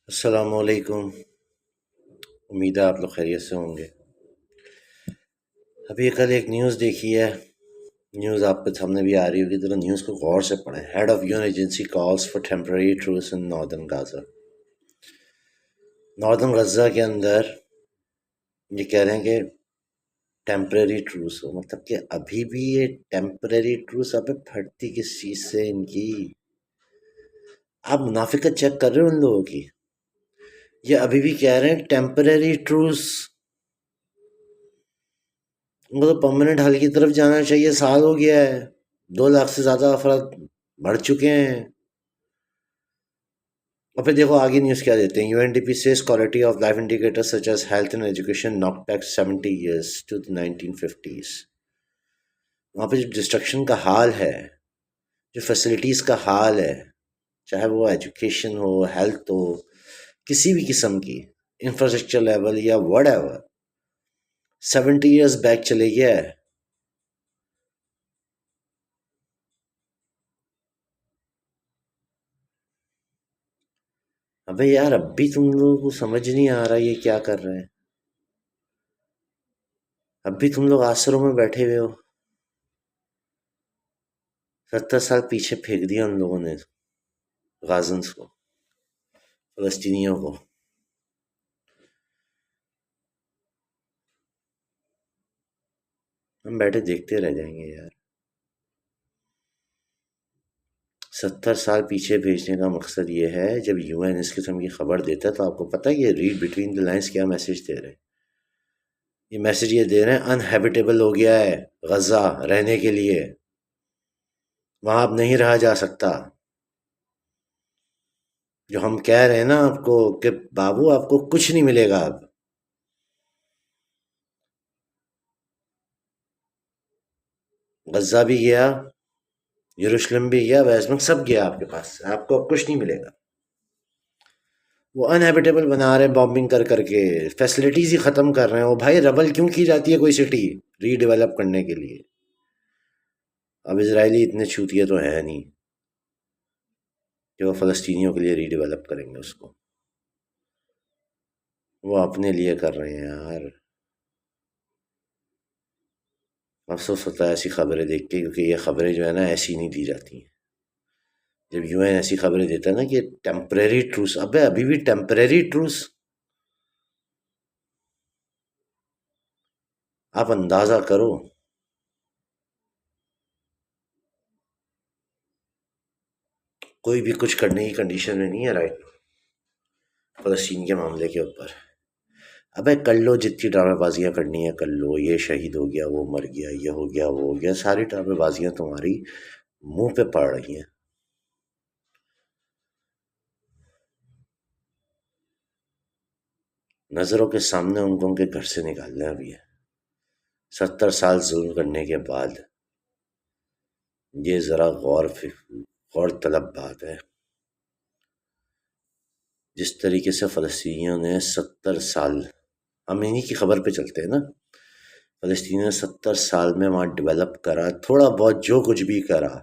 السلام علیکم، امید ہے آپ لوگ خیریت سے ہوں گے۔ ابھی کل ایک نیوز دیکھی ہے، نیوز آپ کے سامنے بھی آ رہی ہوگی، ذرا نیوز کو غور سے پڑھیں۔ Head of U N agency calls for temporary truce in northern Gaza. Northern Gaza کے اندر یہ کہہ رہے ہیں کہ ٹیمپرری ٹروس ہو، مطلب کہ ابھی بھی یہ ٹیمپرری ٹروس اب پھٹتی کس چیز سے ان کی؟ آپ منافقت چیک کر رہے ہو ان لوگوں کی؟ یہ ابھی بھی کہہ رہے ہیں ٹیمپرری ٹروس، ان کو تو پرماننٹ حل کی طرف جانا چاہیے۔ سال ہو گیا ہے، 2 لاکھ سے زیادہ افراد بڑھ چکے ہیں۔ اور پھر دیکھو آگے نیوز کیا دیتے ہیں، UNDP's quality of life indicator such as health and education knock back 70 years to 1950s۔ وہاں پہ جو ڈسٹرکشن کا حال ہے، جو فیسلٹیز کا حال ہے، چاہے وہ ایجوکیشن ہو، ہیلتھ ہو، کسی بھی قسم کی انفراسٹرکچر لیول یا وٹ ایور، 70 ایئرس بیک چلے گیا ہے۔ ابے یار اب بھی تم لوگوں کو سمجھ نہیں آ رہا یہ کیا کر رہے ہیں؟ اب بھی تم لوگ آسروں میں بیٹھے ہوئے ہو۔ 70 سال پیچھے پھینک دیا ان لوگوں نے غازنس کو، فلسطینیوں کو۔ ہم بیٹھے دیکھتے رہ جائیں گے یار۔ 70 سال پیچھے بھیجنے کا مقصد یہ ہے، جب یو این اس قسم کی خبر دیتا ہے تو آپ کو پتہ ہے یہ ریڈ بٹوین دی لائنز کیا میسج دے رہے ہیں؟ یہ میسج یہ دے رہے ہیں انہیبیٹیبل ہو گیا ہے غزہ رہنے کے لیے، وہاں اب نہیں رہا جا سکتا۔ جو ہم کہہ رہے ہیں نا آپ کو کہ بابو آپ کو کچھ نہیں ملے گا اب۔ غزہ بھی گیا، یروشلم بھی گیا، ویسٹ بینک سب گیا آپ کے پاس، آپ کو اب کچھ نہیں ملے گا۔ وہ انہیبیٹیبل بنا رہے ہیں بامبنگ کر کر کے، فیسلٹیز ہی ختم کر رہے ہیں۔ وہ بھائی ربل کیوں کی جاتی ہے کوئی سٹی ری ڈیولپ کرنے کے لیے؟ اب اسرائیلی اتنے چوتیے تو ہیں نہیں کہ وہ فلسطینیوں کے لیے ری ڈیولپ کریں گے اس کو، وہ اپنے لیے کر رہے ہیں یار۔ افسوس ہوتا ہے ایسی خبریں دیکھ کے، کیونکہ یہ خبریں جو ہے نا ایسی نہیں دی جاتی ہیں۔ جب یو این ایسی خبریں دیتا ہے نا کہ ٹیمپریری ٹروس، ابے ابھی بھی ٹیمپریری ٹروس، آپ اندازہ کرو۔ کوئی بھی کچھ کرنے کی کنڈیشن میں نہیں ہے رائٹ فلسطین کے معاملے کے اوپر۔ ابے کر لو جتنی ڈرامے بازیاں کرنی ہے کر لو، یہ شہید ہو گیا، وہ مر گیا، یہ ہو گیا، وہ ہو گیا، ساری ڈرامے بازیاں تمہاری منہ پہ پڑ رہی ہیں۔ نظروں کے سامنے ان کو ان کے گھر سے نکالنا بھی ہے 70 سال ظلم کرنے کے بعد۔ یہ ذرا غور طلب بات ہے، جس طریقے سے فلسطینیوں نے 70 سال، ہم انہی کی خبر پہ چلتے ہیں نا، فلسطینیوں نے 70 سال میں وہاں ڈیولپ کرا، تھوڑا بہت جو کچھ بھی کرا،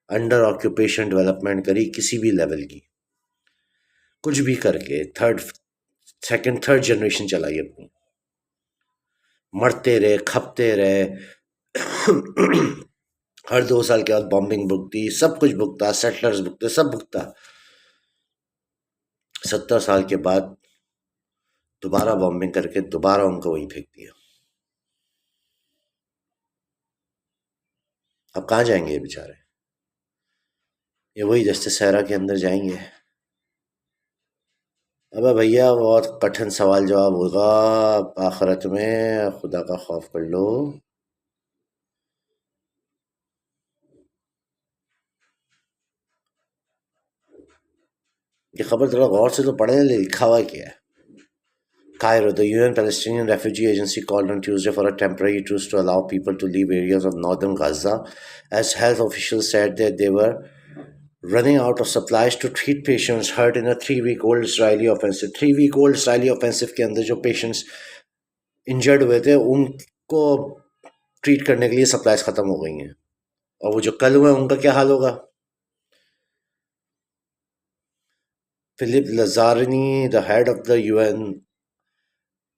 انڈر آکوپیشن ڈیولپمنٹ کری کسی بھی لیول کی، کچھ بھی کر کے سیکنڈ تھرڈ جنریشن چلائی اپنی، مرتے رہے، کھپتے رہے، ہر 2 سال کے بعد بامبنگ بھگتی، سب کچھ بھگتا، سیٹلرز بھگتے، سب بھگتا۔ 70 سال کے بعد دوبارہ بامبنگ کر کے دوبارہ ان کو وہی پھینک دیا۔ اب کہاں جائیں گے یہ بیچارے؟ یہ وہی دشت صحرا کے اندر جائیں گے۔ ابے بھیا بہت کٹھن سوال جواب ہوگا آخرت میں، خدا کا خوف کر لو۔ یہ خبر ذرا غور سے تو پڑھیں، لکھا ہوا کیا ہے۔ Cairo, the UN Palestinian Refugee Agency called on Tuesday for a temporary truce to allow people to leave areas of northern Gaza, as health officials said that they were running out of supplies to treat patients hurt in a 3-week-old Israeli offensive. 3-week-old Israeli offensive کے اندر جو patients injured ہوئے تھے ان کو treat کرنے کے لیے supplies ختم ہو گئی ہیں، اور وہ جو کل ہوئے ان کا کیا حال ہوگا؟ Philip Lazzarini, the head of the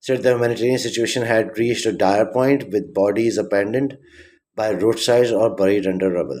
said the humanitarian situation had reached a dire point with bodies abandoned by roadsides or buried under rubble.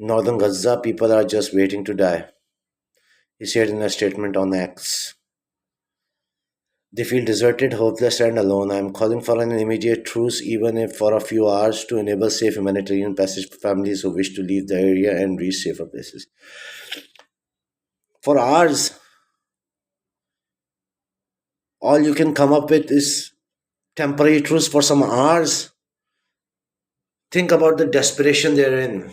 In northern Gaza, people are just waiting to die, he said in a statement on X. They feel deserted, hopeless, and alone. I am calling for an immediate truce, even if for a few hours, to enable safe humanitarian passage for families who wish to leave the area and reach safer places. For hours, all you can come up with is temporary truce for some hours. Think about the desperation they're in.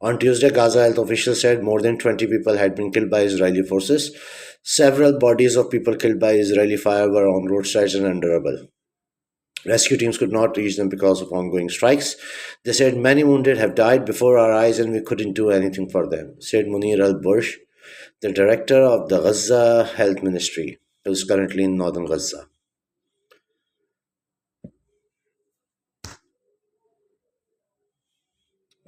On Tuesday, Gaza health officials said more than 20 people had been killed by Israeli forces. Several bodies of people killed by Israeli fire were on roadsides and under rubble. Rescue teams could not reach them because of ongoing strikes. They said many wounded have died before our eyes and we couldn't do anything for them, said Munir al-Bursh, the director of the Gaza Health Ministry, who is currently in northern Gaza.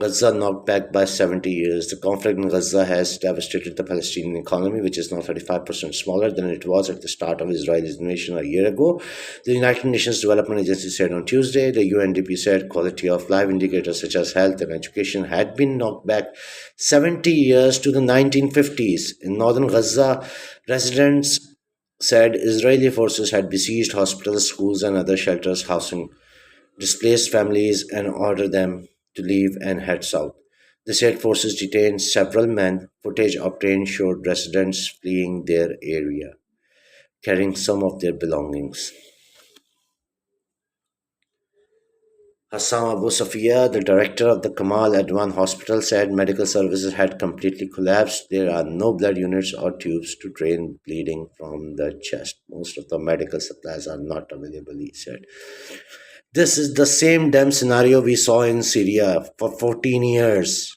Gaza knocked back by 70 years. The conflict in Gaza has devastated the Palestinian economy, which is now 35% smaller than it was at the start of Israel's invasion a year ago. The United Nations Development Agency said on Tuesday. The UNDP said quality of life indicators such as health and education had been knocked back 70 years to the 1950s. In northern Gaza, residents said Israeli forces had besieged hospitals, schools, and other shelters housing displaced families and ordered them to leave and head south. The said forces detained several men. Footage obtained showed residents fleeing their area, carrying some of their belongings. Hassam Abu Safia, the director of the Kamal Adwan Hospital, said medical services had completely collapsed. There are no blood units or tubes to drain bleeding from the chest. Most of the medical supplies are not available, he said. This is the same damn scenario we saw in Syria for 14 years.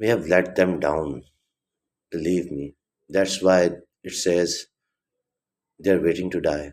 We have let them down, believe me. That's why it says they're waiting to die.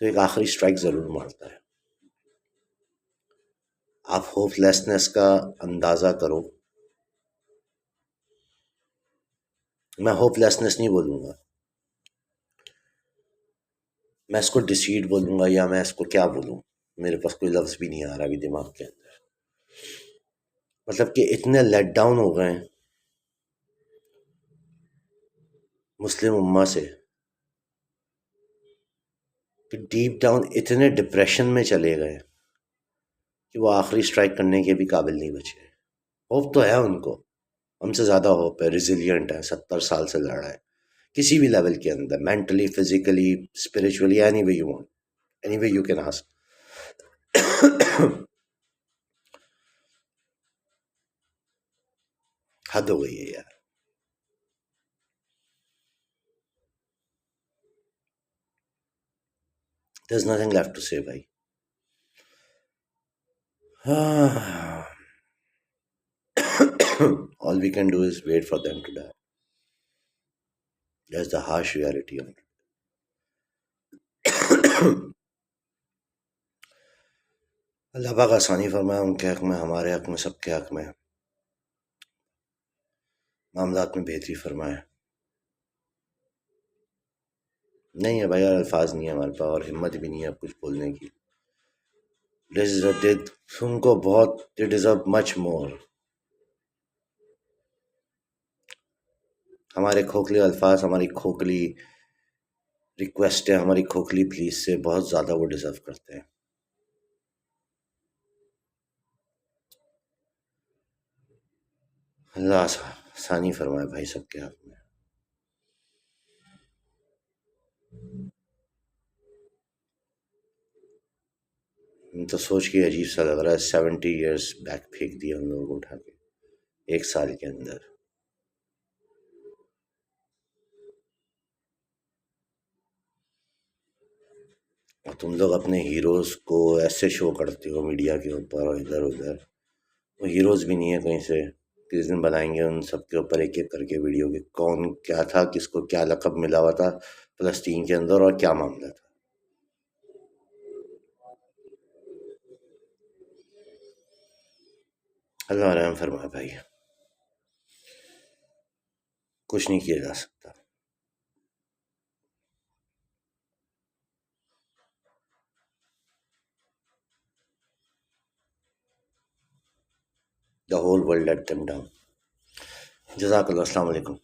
تو ایک آخری strike ضرور مارتا ہے. آپ hope lessons کا اندازہ کرو. میں ہوپ لیسنس نہیں بولوں گا، میں اس کو ڈسیڈ بولوں گا، یا میں اس کو کیا بولوں. میرے پاس کوئی لفظ بھی نہیں آ رہا ابھی دماغ کے اندر. مطلب کہ اتنے لیٹ ڈاؤن ہو گئے ہیں مسلم امہ سے کہ ڈیپ ڈاؤن اتنے ڈپریشن میں چلے گئے کہ وہ آخری اسٹرائک کرنے کے بھی قابل نہیں بچے. ہوپ تو ہے ان کو، ہم سے زیادہ ہوپ ہے، ریزیلینٹ ہے، 70 سال سے لڑ رہا ہے کسی بھی لیول کے اندر، mentally, physically, spiritually, any way you want, any way you can ask. حد ہو گئی ہے یار. There is nothing left to say بھائی. All we can do is wait for them to die. That's the harsh reality of it. اللہ پاک آسانی فرمائے ان کے حق میں، ہمارے حق میں، سب کے حق میں معاملات میں بہتری فرمائے. نہیں ہے بھائی، اور الفاظ نہیں ہے ہمارے پاس، اور ہمت بھی نہیں ہے اب کچھ بولنے کی. ان کو بہت they deserve much more. ہمارے کھوکھلے الفاظ، ہماری کھوکھلی ریکویسٹیں، ہماری کھوکھلی پلیز سے بہت زیادہ وہ ڈیزرو کرتے ہیں. اللہ آسانی فرمائے بھائی سب کے حق میں. تو سوچ کے عجیب سا لگ رہا ہے، 70 ایئرس بیک پھینک دیا ہم لوگوں کو اٹھا کے 1 سال کے اندر. اور تم لوگ اپنے ہیروز کو ایسے شو کرتے ہو میڈیا کے اوپر اور ادھر ادھر. وہ ہیروز بھی نہیں ہے کہیں سے. کس دن بنائیں گے ان سب کے اوپر ایک ایک کر کے ویڈیو کہ کون کیا تھا، کس کو کیا لقب ملا ہوا تھا فلسطین کے اندر اور کیا معاملہ تھا. اللہ رحم فرمائے بھائی، کچھ نہیں کیا جا سکتا. The whole world let them down. جزاک اللہ، السلام علیکم.